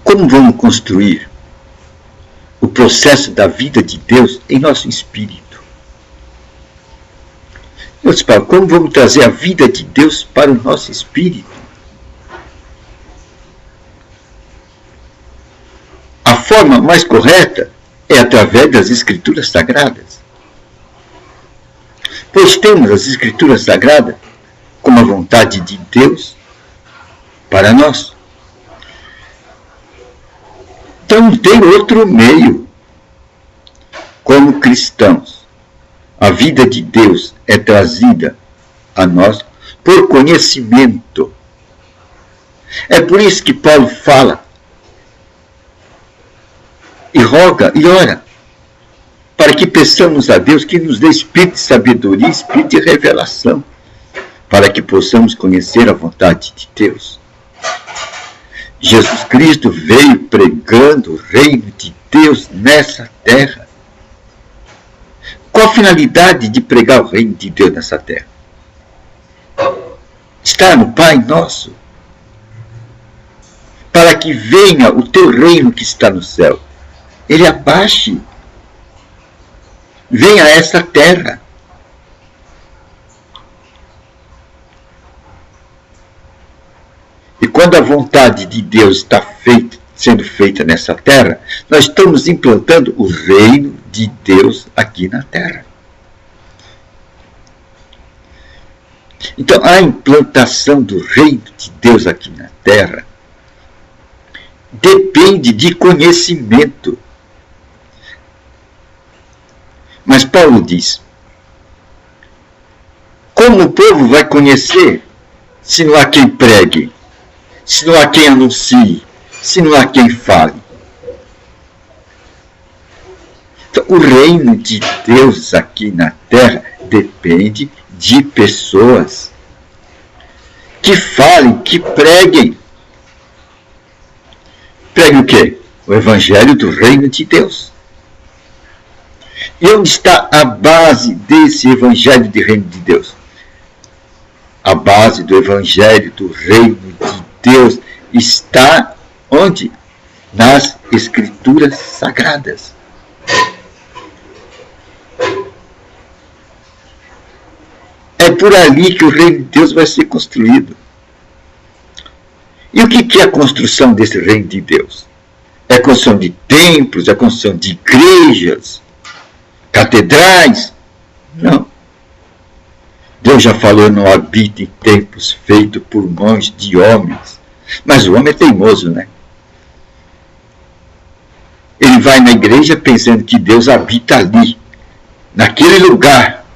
Como vamos construir o processo da vida de Deus em nosso espírito? Deus fala, como vamos trazer a vida de Deus para o nosso espírito? A forma mais correta é através das Escrituras Sagradas. Pois temos as Escrituras Sagradas como a vontade de Deus para nós. Então não tem outro meio. Como cristãos, a vida de Deus é trazida a nós por conhecimento. É por isso que Paulo fala e roga e ora para que peçamos a Deus que nos dê espírito de sabedoria, espírito de revelação, para que possamos conhecer a vontade de Deus. Jesus Cristo veio pregando o reino de Deus nessa terra. Qual a finalidade de pregar o reino de Deus nessa terra? Está no Pai Nosso, para que venha o teu reino que está no céu. Ele abaixe, venha a essa terra. E quando a vontade de Deus está sendo feita nessa terra, nós estamos implantando o reino de Deus aqui na terra. Então, a implantação do reino de Deus aqui na terra depende de conhecimento. Mas Paulo diz, como o povo vai conhecer se não há quem pregue, se não há quem anuncie, se não há quem fale? Então, o reino de Deus aqui na terra depende de pessoas que falem, que preguem. Pregue o quê? O evangelho do reino de Deus. E onde está a base desse evangelho do reino de Deus? A base do evangelho do reino de Deus está onde? Nas Escrituras Sagradas. É por ali que o reino de Deus vai ser construído. E o que é a construção desse reino de Deus? É a construção de templos, é a construção de igrejas, catedrais? Não. Deus já falou, não habita em templos feitos por mãos de homens. Mas o homem é teimoso, né? Ele vai na igreja pensando que Deus habita ali, naquele lugar.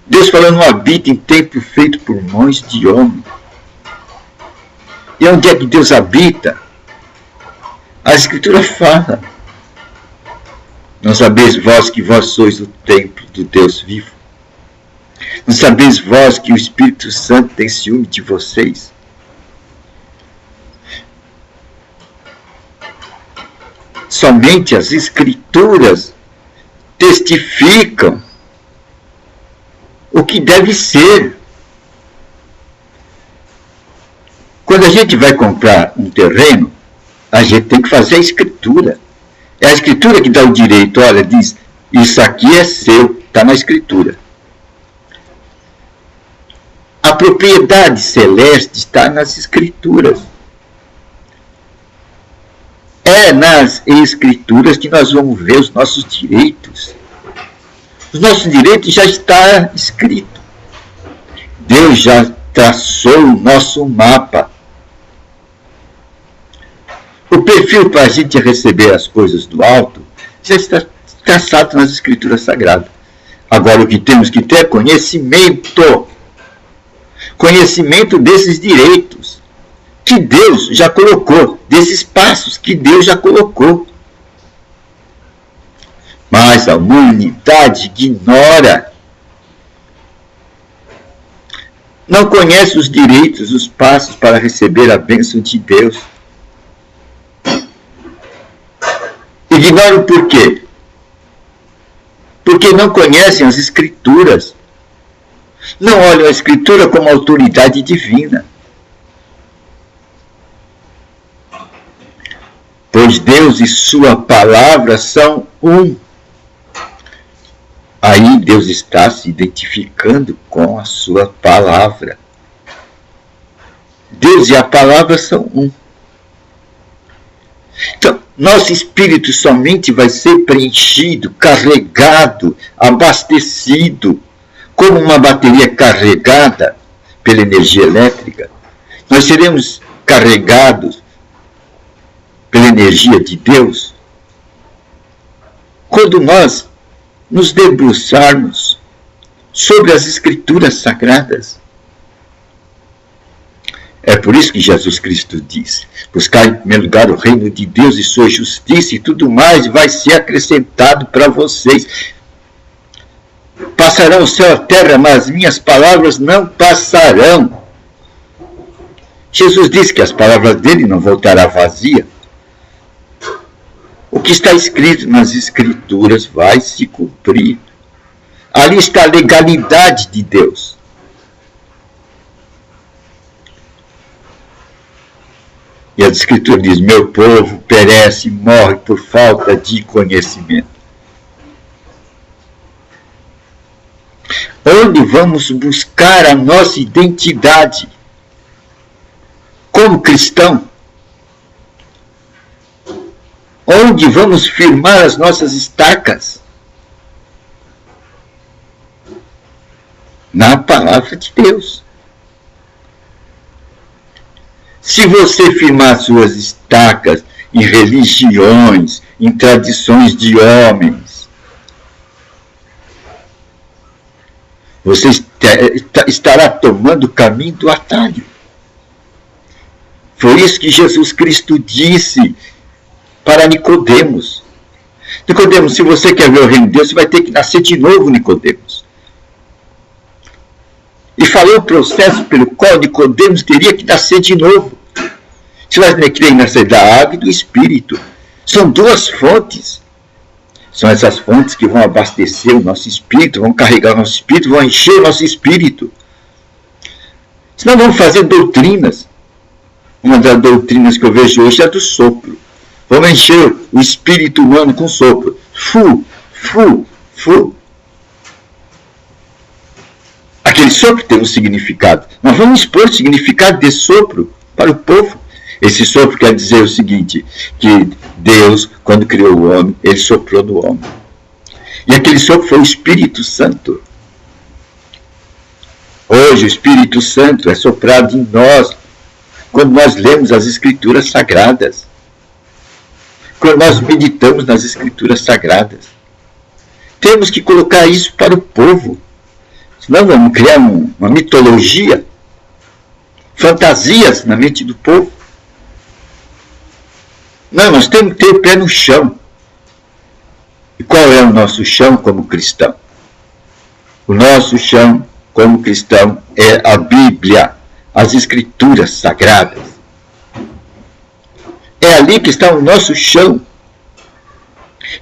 Deus falou, não habita em templo feito por mãos de homem. E onde é que Deus habita? A Escritura fala, não sabeis vós que vós sois o templo do Deus vivo? Não sabeis vós que o Espírito Santo tem ciúme de vocês? Somente as Escrituras testificam o que deve ser. Quando a gente vai comprar um terreno, a gente tem que fazer a escritura. É a escritura que dá o direito. Olha, diz, isso aqui é seu, está na escritura. A propriedade celeste está nas escrituras. É nas escrituras que nós vamos ver os nossos direitos. Os nossos direitos já estão escritos. Deus já traçou o nosso mapa. O perfil para a gente receber as coisas do alto já está traçado nas Escrituras Sagradas. Agora o que temos que ter é conhecimento. Conhecimento desses direitos que Deus já colocou, desses passos que Deus já colocou. Mas a humanidade ignora. Não conhece os direitos, os passos para receber a bênção de Deus. Ignoram por quê? Porque não conhecem as Escrituras. Não olham a Escritura como autoridade divina. pois Deus e sua palavra são um. Aí Deus está se identificando com a sua palavra. Deus e a palavra são um. Então, nosso espírito somente vai ser preenchido, carregado, abastecido, como uma bateria carregada pela energia elétrica. Nós seremos carregados pela energia de Deus quando nós nos debruçarmos sobre as Escrituras Sagradas. É por isso que Jesus Cristo disse: buscar em primeiro lugar o reino de Deus e sua justiça, e tudo mais vai ser acrescentado para vocês. Passarão o céu e a terra, mas minhas palavras não passarão. Jesus disse que as palavras dele não voltarão vazia. O que está escrito nas Escrituras vai se cumprir. Ali está a legalidade de Deus. E a Escritura diz: meu povo perece e morre por falta de conhecimento. Onde vamos buscar a nossa identidade como cristão? Onde vamos firmar as nossas estacas? Na palavra de Deus. Se você firmar suas estacas em religiões, em tradições de homens, você estará tomando o caminho do atalho. Foi isso que Jesus Cristo disse para Nicodemos. Nicodemos, se você quer ver o reino de Deus, você vai ter que nascer de novo, Nicodemos. E falou o processo pelo qual Nicodemos teria que nascer de novo. Você vai querer nascer da água e do Espírito. São duas fontes. São essas fontes que vão abastecer o nosso espírito, vão carregar o nosso espírito, vão encher o nosso espírito. Senão vamos fazer doutrinas. Uma das doutrinas que eu vejo hoje é a do sopro. Vamos encher o espírito humano com sopro. Fu, fu, fu. Aquele sopro tem um significado. Nós vamos expor o significado desse sopro para o povo. Esse sopro quer dizer o seguinte, que Deus, quando criou o homem, ele soprou no homem. E aquele sopro foi o Espírito Santo. Hoje o Espírito Santo é soprado em nós, quando nós lemos as Escrituras Sagradas. Quando nós meditamos nas Escrituras Sagradas. Temos que colocar isso para o povo. Senão vamos criar uma mitologia, fantasias na mente do povo. Não, nós temos que ter o pé no chão. E qual é o nosso chão como cristão? O nosso chão como cristão é a Bíblia, as Escrituras Sagradas. É ali que está o nosso chão.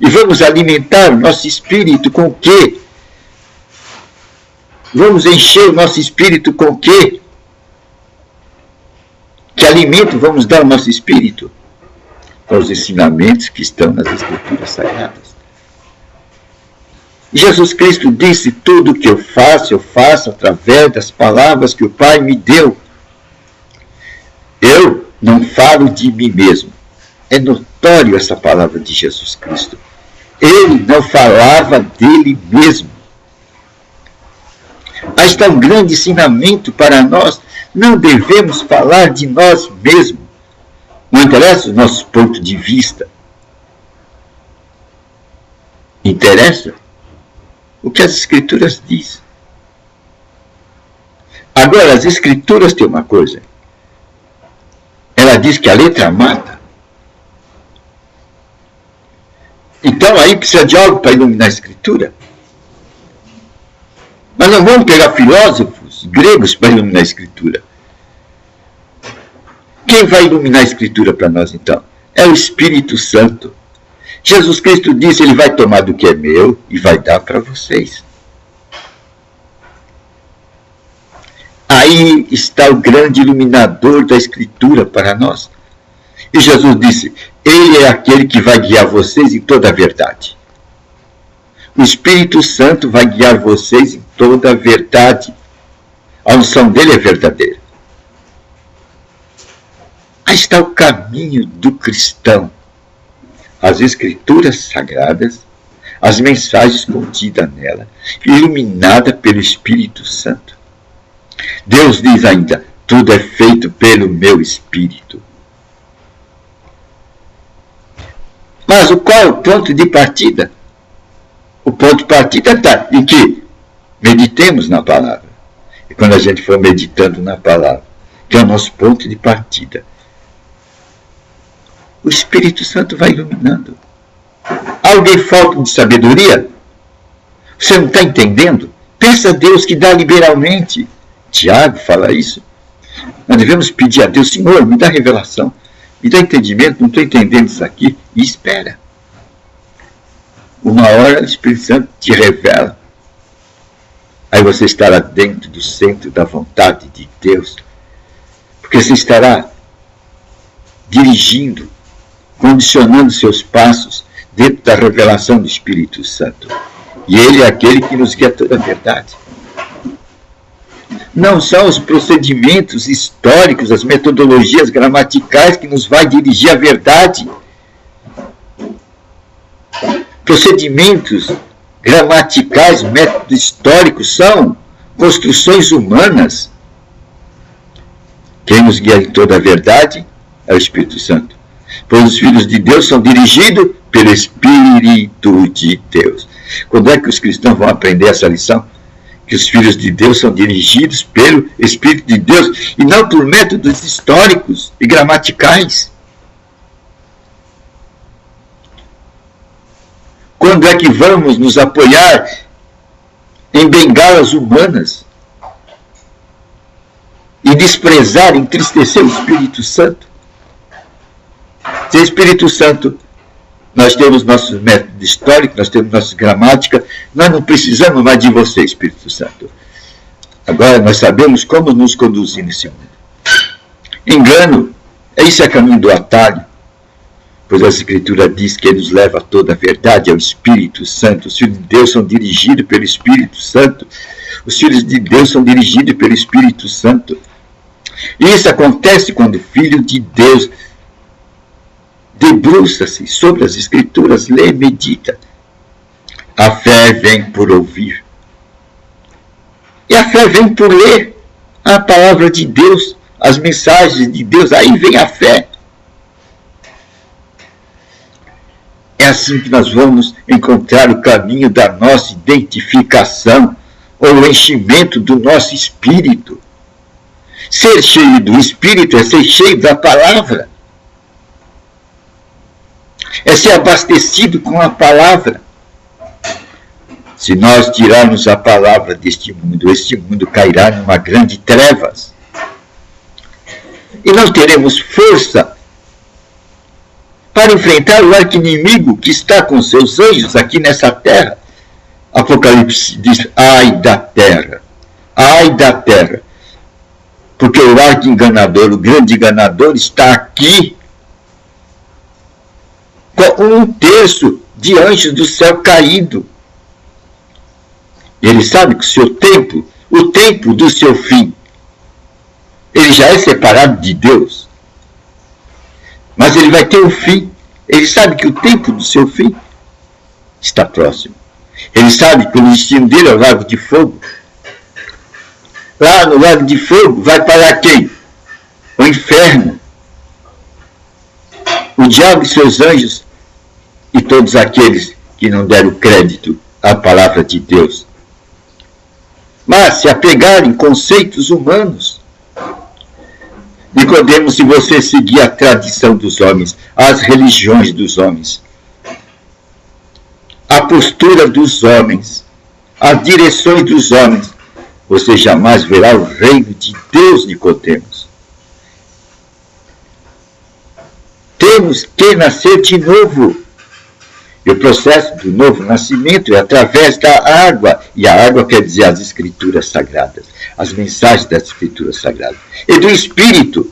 E vamos alimentar o nosso espírito com o quê? Vamos encher o nosso espírito com o quê? Que alimento vamos dar ao nosso espírito? Com os ensinamentos que estão nas Escrituras Sagradas. Jesus Cristo disse: tudo o que eu faço através das palavras que o Pai me deu. Eu não falo de mim mesmo. É notório essa palavra de Jesus Cristo. Ele não falava dele mesmo. Aí está um grande ensinamento para nós. Não devemos falar de nós mesmos. Não interessa o nosso ponto de vista. Interessa o que as Escrituras dizem. Agora, as Escrituras têm uma coisa. Ela diz que a letra mata. Então aí precisa de algo para iluminar a Escritura. Mas não vamos pegar filósofos gregos para iluminar a Escritura. Quem vai iluminar a Escritura para nós, então? É o Espírito Santo. Jesus Cristo disse: ele vai tomar do que é meu e vai dar para vocês. Aí está o grande iluminador da Escritura para nós. E Jesus disse: Ele é aquele que vai guiar vocês em toda a verdade. O Espírito Santo vai guiar vocês em toda a verdade. A unção dele é verdadeira. Aí está o caminho do cristão. As Escrituras Sagradas, as mensagens contidas nela, iluminada pelo Espírito Santo. Deus diz ainda, tudo é feito pelo meu Espírito. Mas qual é o ponto de partida? O ponto de partida está em que meditemos na palavra. E quando a gente for meditando na palavra, que é o nosso ponto de partida, o Espírito Santo vai iluminando. Alguém falta de sabedoria? Você não está entendendo? Peça a Deus que dá liberalmente. Tiago fala isso. Nós devemos pedir a Deus, Senhor, me dá revelação, me dá entendimento, não estou entendendo isso aqui, e espera. Uma hora o Espírito Santo te revela. Aí você estará dentro do centro da vontade de Deus. Porque você estará dirigindo, condicionando seus passos dentro da revelação do Espírito Santo. E ele é aquele que nos guia toda a verdade. Não são os procedimentos históricos, as metodologias gramaticais que nos vai dirigir à verdade. Procedimentos gramaticais, métodos históricos são construções humanas. Quem nos guia em toda a verdade é o Espírito Santo. Pois os filhos de Deus são dirigidos pelo Espírito de Deus. Quando é que os cristãos vão aprender essa lição? Que os filhos de Deus são dirigidos pelo Espírito de Deus e não por métodos históricos e gramaticais. Quando é que vamos nos apoiar em bengalas humanas e desprezar, entristecer o Espírito Santo? Sem Espírito Santo, nós temos nossos métodos históricos, nós temos nossa gramática, nós não precisamos mais de você, Espírito Santo. Agora nós sabemos como nos conduzir nesse mundo. Engano, esse é o caminho do atalho, pois a Escritura diz que ele nos leva a toda a verdade, é o Espírito Santo. Os filhos de Deus são dirigidos pelo Espírito Santo. Os filhos de Deus são dirigidos pelo Espírito Santo. E isso acontece quando o Filho de Deus debruça-se sobre as Escrituras, lê e medita. A fé vem por ouvir. E a fé vem por ler a palavra de Deus, as mensagens de Deus. Aí vem a fé. É assim que nós vamos encontrar o caminho da nossa identificação, ou o enchimento do nosso espírito. Ser cheio do Espírito é ser cheio da palavra. É ser abastecido com a palavra. Se nós tirarmos a palavra deste mundo, este mundo cairá numa grande trevas. E não teremos força para enfrentar o arqui-inimigo que está com seus anjos aqui nessa terra. Apocalipse diz, ai da terra, porque o arqui-enganador, o grande enganador está aqui, com 1/3 de anjos do céu caído. Ele sabe que o seu tempo, o tempo do seu fim, ele já é separado de Deus. Mas ele vai ter um fim. Ele sabe que o tempo do seu fim está próximo. Ele sabe que o destino dele é o lago de fogo. Lá no lago de fogo vai parar quem? O inferno. O diabo e seus anjos e todos aqueles que não deram crédito à palavra de Deus. Mas se apegarem conceitos humanos, Nicodemos, se você seguir a tradição dos homens, as religiões dos homens, a postura dos homens, as direções dos homens, você jamais verá o reino de Deus, Nicodemos. Temos que nascer de novo. E o processo do novo nascimento é através da água. E a água quer dizer as Escrituras Sagradas, as mensagens das Escrituras Sagradas. E do Espírito.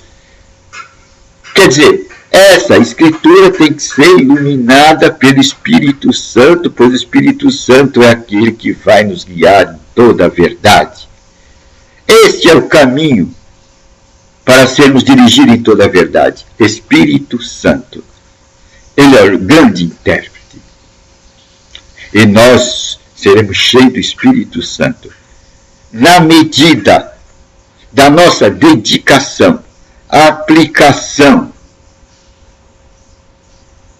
Quer dizer, Essa escritura tem que ser iluminada pelo Espírito Santo, pois o Espírito Santo é aquele que vai nos guiar em toda a verdade. Este é o caminho para sermos dirigidos em toda a verdade. Espírito Santo. Ele é o grande intérprete. E nós seremos cheios do Espírito Santo na medida da nossa dedicação, aplicação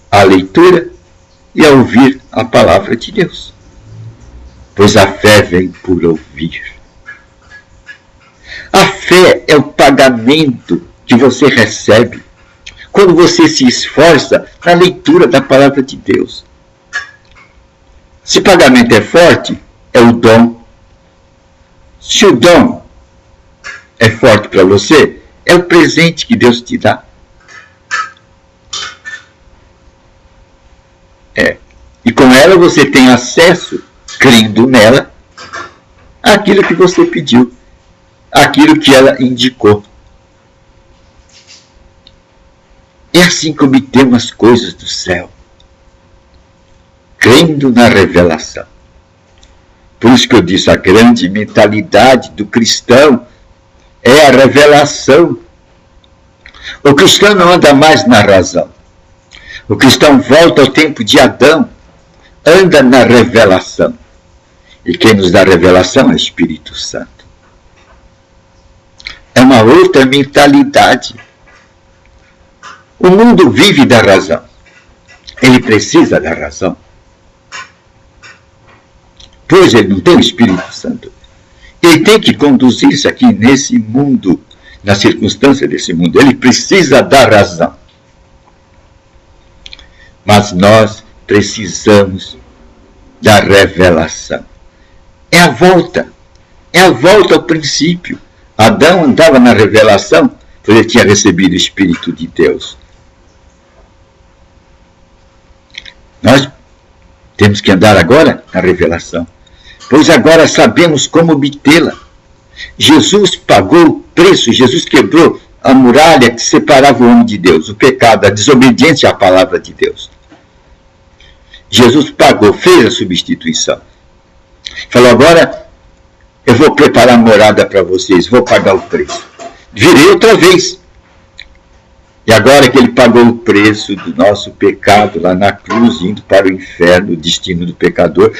à leitura e a ouvir a palavra de Deus. Pois a fé vem por ouvir. A fé é o pagamento que você recebe quando você se esforça na leitura da palavra de Deus. Se o pagamento é forte, é o dom. Se o dom é forte para você, é o presente que Deus te dá. E com ela você tem acesso, crendo nela, àquilo que você pediu, àquilo que ela indicou. É assim que obtemos as coisas do céu, crendo na revelação. Por isso que eu disse, a grande mentalidade do cristão é a revelação. O cristão não anda mais na razão. O cristão volta ao tempo de Adão, anda na revelação. E quem nos dá revelação é o Espírito Santo. É uma outra mentalidade. O mundo vive da razão. Ele precisa da razão. Pois ele não tem o Espírito Santo. Ele tem que conduzir-se aqui nesse mundo, na circunstância desse mundo. Ele precisa da razão. Mas nós precisamos da revelação. É a volta ao princípio. Adão andava na revelação, porque ele tinha recebido o Espírito de Deus. Nós temos que andar agora na revelação, pois agora sabemos como obtê-la. Jesus pagou o preço, Jesus quebrou a muralha que separava o homem de Deus, o pecado, a desobediência à palavra de Deus. Jesus pagou, fez a substituição. Falou, agora eu vou preparar morada para vocês, vou pagar o preço. Virei outra vez. E agora que ele pagou o preço do nosso pecado lá na cruz, indo para o inferno, o destino do pecador,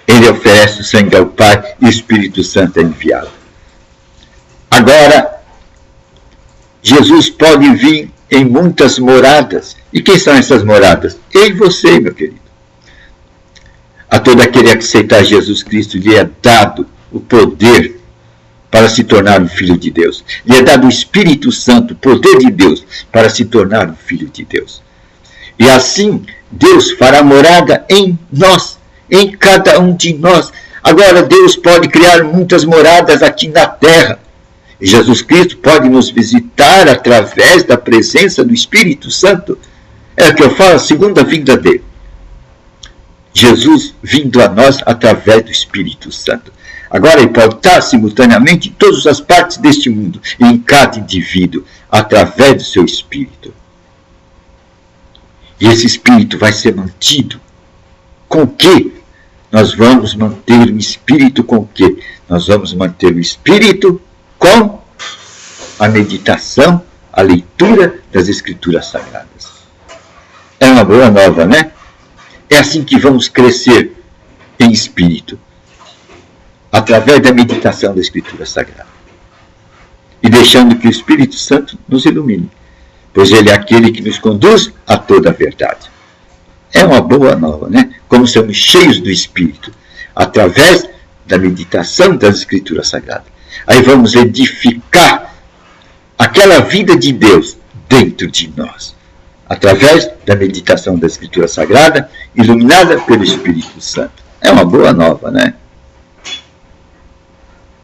ele oferece o sangue ao Pai e o Espírito Santo é enviado. Agora, Jesus pode vir em muitas moradas. E quem são essas moradas? Eu e você, meu querido. A todo aquele que aceitar Jesus Cristo lhe é dado o poder para se tornar um filho de Deus. Lhe é dado o Espírito Santo, o poder de Deus, para se tornar um filho de Deus. E assim, Deus fará morada em nós, em cada um de nós. Agora, Deus pode criar muitas moradas aqui na terra. E Jesus Cristo pode nos visitar através da presença do Espírito Santo. É o que eu falo, a segunda vinda dele. Jesus vindo a nós através do Espírito Santo. Agora ele pode estar simultaneamente em todas as partes deste mundo, e em cada indivíduo, através do seu Espírito. E esse Espírito vai ser mantido. Com o quê? Nós vamos manter o Espírito com o quê? Nós vamos manter o Espírito com a meditação, a leitura das Escrituras Sagradas. É uma boa nova, né? É assim que vamos crescer em espírito, através da meditação da Escritura Sagrada. E deixando que o Espírito Santo nos ilumine, pois ele é aquele que nos conduz a toda a verdade. É uma boa nova, né? Como somos cheios do Espírito, através da meditação das Escrituras Sagradas. Aí vamos edificar aquela vida de Deus dentro de nós, através da meditação da Escritura Sagrada, iluminada pelo Espírito Santo. É uma boa nova, né?